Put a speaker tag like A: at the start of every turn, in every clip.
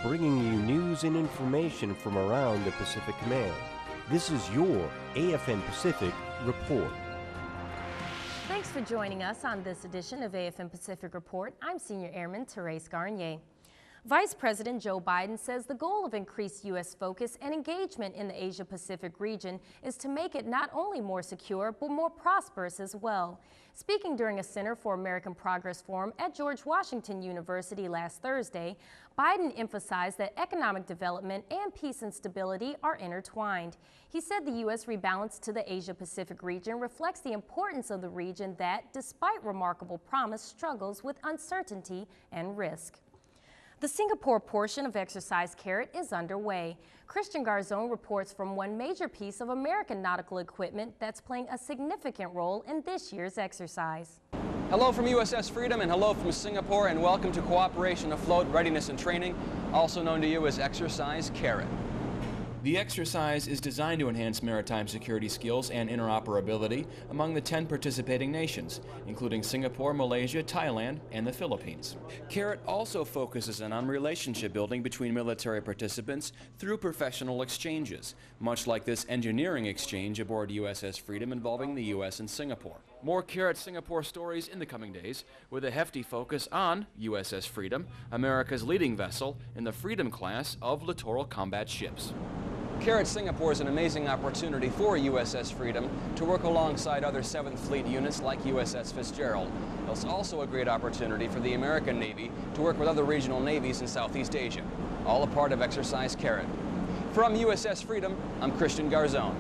A: bringing you news and information from around the Pacific Command. This is your AFN Pacific Report.
B: Thanks for joining us on this edition of AFN Pacific Report. I'm Senior Airman Therese Garnier. Vice President Joe Biden says the goal of increased U.S. focus and engagement in the Asia-Pacific region is to make it not only more secure, but more prosperous as well. Speaking during a Center for American Progress Forum at George Washington University last Thursday, Biden emphasized that economic development and peace and stability are intertwined. He said the U.S. rebalance to the Asia-Pacific region reflects the importance of the region that, despite remarkable promise, struggles with uncertainty and risk. The Singapore portion of Exercise Carrot is underway. Christian Garzone reports from one major piece of American nautical equipment that's playing a significant role in this year's exercise.
C: Hello from USS Freedom and hello from Singapore, and welcome to Cooperation Afloat Readiness and Training, also known to you as Exercise Carrot. The exercise is designed to enhance maritime security skills and interoperability among the 10 participating nations, including Singapore, Malaysia, Thailand, and the Philippines. Carrot also focuses on relationship building between military participants through professional exchanges, much like this engineering exchange aboard USS Freedom involving the U.S. and Singapore. More Carrot Singapore stories in the coming days, with a hefty focus on USS Freedom, America's leading vessel in the Freedom class of littoral combat ships. Carrot Singapore is an amazing opportunity for USS Freedom to work alongside other 7th Fleet units like USS Fitzgerald. It's also a great opportunity for the American Navy to work with other regional navies in Southeast Asia, all a part of Exercise Carrot. From USS Freedom, I'm Christian Garzone.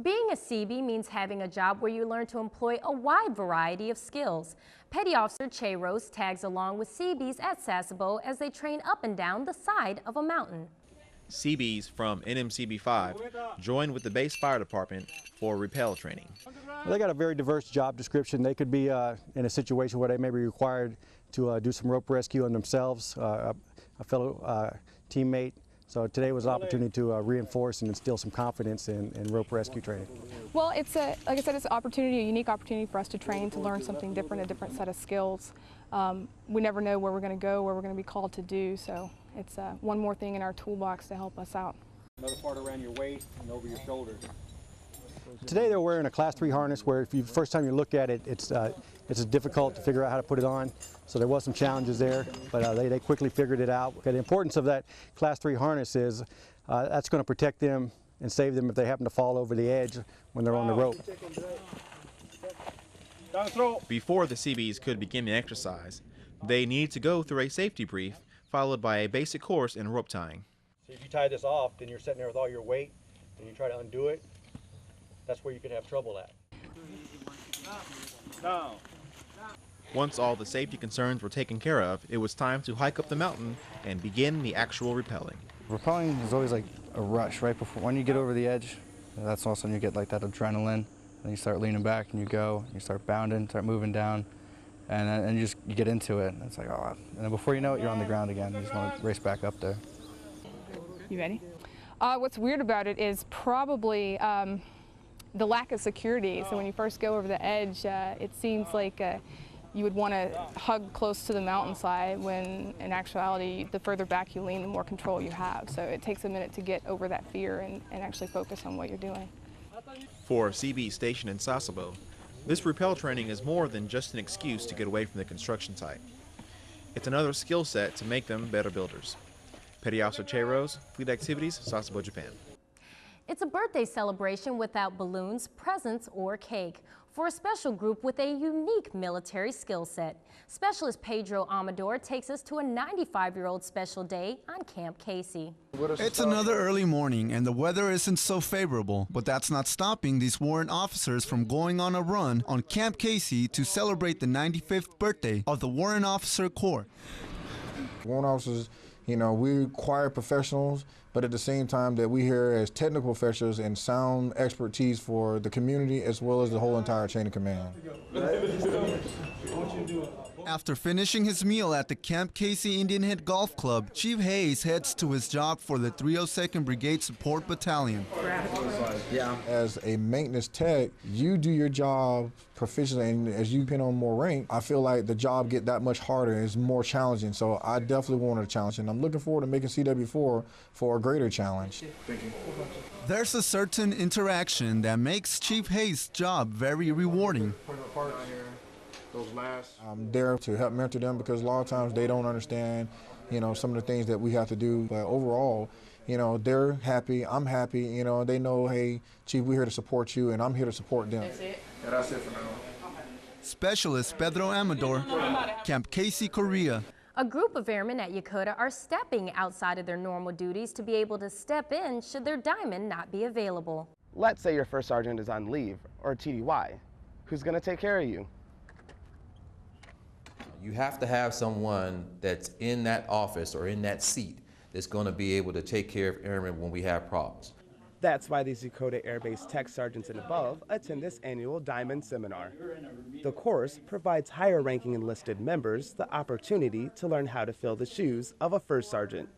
B: Being a Seabee means having a job where you learn to employ a wide variety of skills. Petty Officer Che Rose tags along with Seabees at Sasebo as they train up and down the side of a mountain.
D: Seabees from NMCB 5 joined with the base fire department for rappel training.
E: Well, they got a very diverse job description. They could be in a situation where they may be required to do some rope rescue on themselves, a fellow teammate. So today was an opportunity to reinforce and instill some confidence in rope rescue training.
F: Well, it's like I said, it's an opportunity, a unique opportunity for us to train, to learn something different, a different set of skills. We never know where we're going to go, where we're going to be called to do, so it's one more thing in our toolbox to help us out.
G: Another part around your waist and over your shoulders.
E: Today they're wearing a Class 3 harness where if you first time you look at it, it's difficult to figure out how to put it on. So there was some challenges there, but they quickly figured it out. Okay, the importance of that Class 3 harness is that's going to protect them and save them if they happen to fall over the edge when they're on the rope.
D: Before the Seabees could begin the exercise, they need to go through a safety brief followed by a basic course in rope tying.
E: So if you tie this off, then you're sitting there with all your weight and you try to undo it, that's where you could have trouble at.
G: Down.
D: Once all the safety concerns were taken care of, it was time to hike up the mountain and begin the actual rappelling.
H: Rappelling is always like a rush right before, when you get over the edge, that's also when you get like that adrenaline. Then you start leaning back and you go, you start bounding, start moving down, and you get into it. It's like, oh, and then before you know it, you're on the ground again. You just want to race back up there.
F: You ready? What's weird about it is probably the lack of security. So when you first go over the edge, it seems like you would want to hug close to the mountainside when in actuality, the further back you lean, the more control you have. So it takes a minute to get over that fear and actually focus on what you're doing.
D: For Seabees stationed in Sasebo, this rappel training is more than just an excuse to get away from the construction site. It's another skill set to make them better builders. Petty Officer Che Rose, Fleet Activities, Sasebo, Japan.
B: It's a birthday celebration without balloons, presents, or cake for a special group with a unique military skill set. Specialist Pedro Amador takes us to a 95-year-old special day on Camp Casey.
I: It's another early morning and the weather isn't so favorable, but that's not stopping these warrant officers from going on a run on Camp Casey to celebrate the 95th birthday of the Warrant Officer Corps.
J: Warrant officers, you know, we require professionals, but at the same time that we here as technical professionals and sound expertise for the community as well as the whole entire chain of command.
I: After finishing his meal at the Camp Casey Indian Head Golf Club, Chief Hayes heads to his job for the 302nd Brigade Support Battalion.
J: Yeah. As a maintenance tech, you do your job proficiently, and as you pin on more rank, I feel like the job get that much harder. It's more challenging, so I definitely wanted a challenge, and I'm looking forward to making CW4 for a greater challenge.
G: Thank you.
I: There's a certain interaction that makes Chief Hayes' job very rewarding.
J: I'm there to help mentor them because a lot of times they don't understand, some of the things that we have to do. But overall, they're happy, I'm happy, they know, hey, Chief, we're here to support you, and I'm here to support them. That's it? Yeah, that's it for now.
I: Specialist Pedro Amador, Camp Casey, Korea.
B: A group of airmen at Yokota are stepping outside of their normal duties to be able to step in should their diamond not be available.
K: Let's say your first sergeant is on leave or TDY. Who's going to take care of you?
L: You have to have someone that's in that office or in that seat that's going to be able to take care of airmen when we have problems.
K: That's why these Yokota Air Base Tech Sergeants and above attend this annual Diamond Seminar. The course provides higher-ranking enlisted members the opportunity to learn how to fill the shoes of a first sergeant.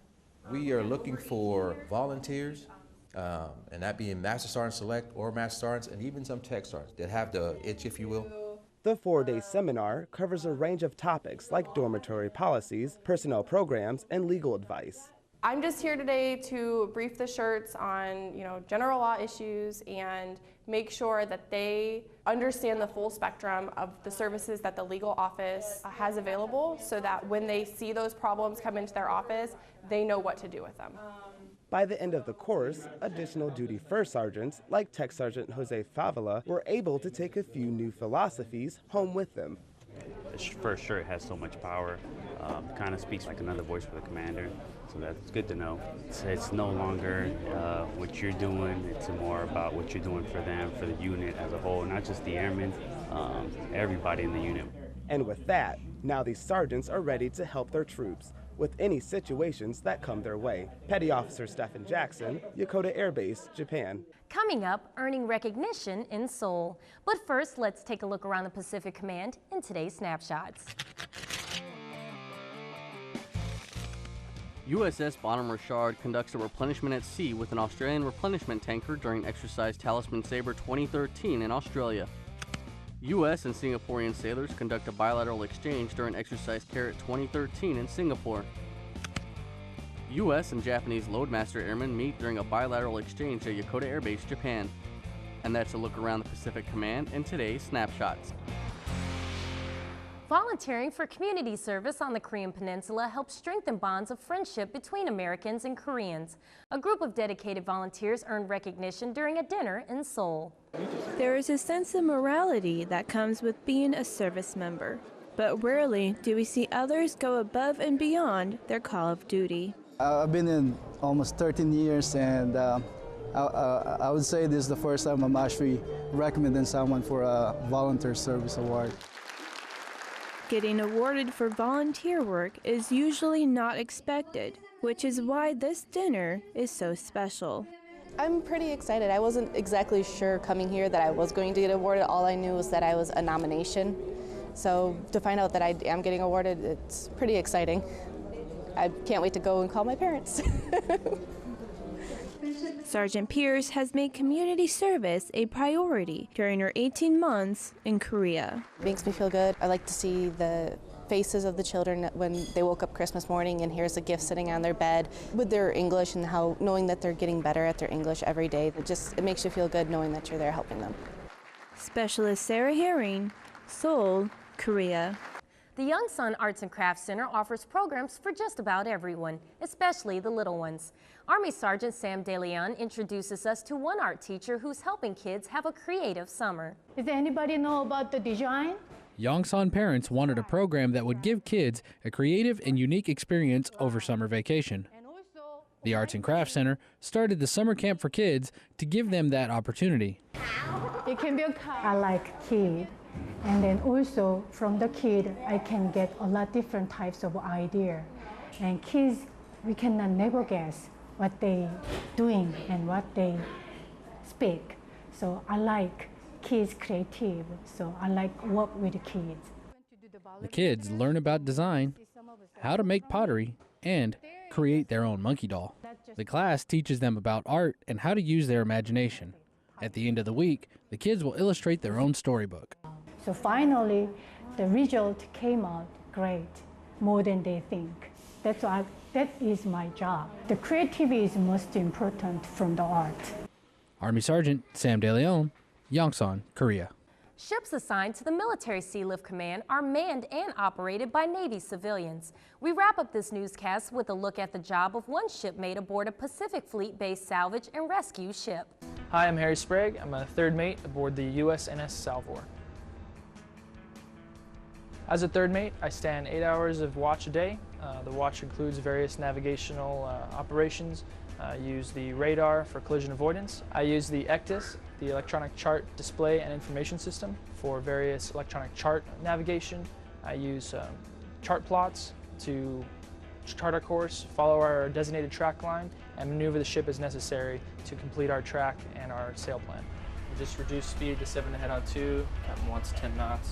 L: We are looking for volunteers, and that being Master Sergeant Select or Master Sergeants, and even some Tech Sergeants that have the itch, if you will.
K: The 4-day seminar covers a range of topics like dormitory policies, personnel programs, and legal advice.
M: I'm just here today to brief the shirts on, general law issues and make sure that they understand the full spectrum of the services that the legal office has available so that when they see those problems come into their office, they know what to do with them.
K: By the end of the course, additional duty first sergeants, like Tech Sergeant Jose Favela, were able to take a few new philosophies home with them.
N: This first shirt has so much power, kind of speaks like another voice for the commander, so that's good to know. It's no longer what you're doing, it's more about what you're doing for them, for the unit as a whole, not just the airmen, everybody in the unit.
K: And with that, now these sergeants are ready to help their troops with any situations that come their way. Petty Officer Stephen Jackson, Yokota Air Base, Japan.
B: Coming up, earning recognition in Seoul. But first, let's take a look around the Pacific Command in today's snapshots.
O: USS Bonham Richard conducts a replenishment at sea with an Australian replenishment tanker during Exercise Talisman Sabre 2013 in Australia. U.S. and Singaporean sailors conduct a bilateral exchange during Exercise Carrot 2013 in Singapore. U.S. and Japanese Loadmaster airmen meet during a bilateral exchange at Yokota Air Base, Japan. And that's a look around the Pacific Command in today's snapshots.
B: Volunteering for community service on the Korean Peninsula helps strengthen bonds of friendship between Americans and Koreans. A group of dedicated volunteers earned recognition during a dinner in Seoul.
P: There is a sense of morality that comes with being a service member, but rarely do we see others go above and beyond their call of duty.
Q: I've been in almost 13 years, and I would say this is the first time I'm actually recommending someone for a volunteer service award.
P: Getting awarded for volunteer work is usually not expected, which is why this dinner is so special.
R: I'm pretty excited. I wasn't exactly sure coming here that I was going to get awarded. All I knew was that I was a nomination. So to find out that I am getting awarded, it's pretty exciting. I can't wait to go and call my parents.
P: Sergeant Pierce has made community service a priority during her 18 months in Korea.
R: It makes me feel good. I like to see the faces of the children when they woke up Christmas morning and here's a gift sitting on their bed with their English and how knowing that they're getting better at their English every day. It makes you feel good knowing that you're there helping them.
P: Specialist Sarah Herring, Seoul, Korea.
B: The Young Sun Arts and Crafts Center offers programs for just about everyone, especially the little ones. Army Sergeant Sam DeLeon introduces us to one art teacher who's helping kids have a creative summer.
S: Does anybody know about the design?
T: Yongsan parents wanted a program that would give kids a creative and unique experience over summer vacation. The Arts and Crafts Center started the summer camp for kids to give them that opportunity.
S: It can be a car. I like kid. And then also from the kid, I can get a lot different types of idea. And kids, we cannot never guess what they doing and what they speak. So I like kids creative, so I like work with kids.
T: The kids learn about design, how to make pottery, and create their own monkey doll. The class teaches them about art and how to use their imagination. At the end of the week, the kids will illustrate their own storybook.
S: So finally, the result came out great, more than they think. That is my job. The creativity is most important from the art.
T: Army Sergeant Sam De Leon, Yongsan, Korea.
B: Ships assigned to the Military Sealift Command are manned and operated by Navy civilians. We wrap up this newscast with a look at the job of one shipmate aboard a Pacific Fleet-based salvage and rescue ship.
U: Hi, I'm Harry Sprague. I'm a third mate aboard the USNS Salvor. As a third mate, I stand 8 hours of watch a day. The watch includes various navigational operations. I use the radar for collision avoidance. I use the ECDIS, the electronic chart display and information system, for various electronic chart navigation. I use chart plots to chart our course, follow our designated track line, and maneuver the ship as necessary to complete our track and our sail plan. We just reduce speed to 7 ahead on 2, Captain wants 10 knots.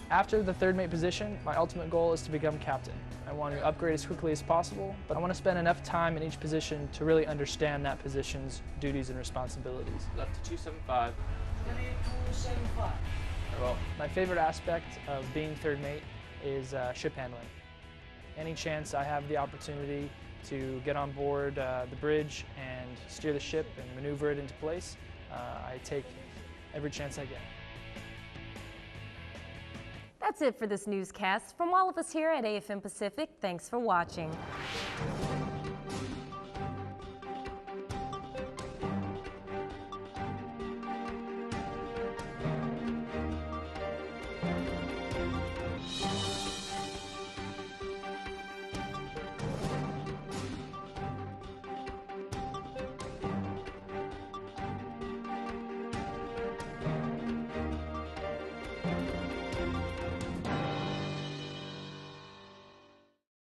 U: After the third mate position, my ultimate goal is to become captain. I want to upgrade as quickly as possible, but I want to spend enough time in each position to really understand that position's duties and responsibilities. Left to 275. Well, my favorite aspect of being third mate is ship handling. Any chance I have the opportunity to get on board the bridge and steer the ship and maneuver it into place, I take every chance I get.
B: That's it for this newscast. From all of us here at AFM Pacific, thanks for watching.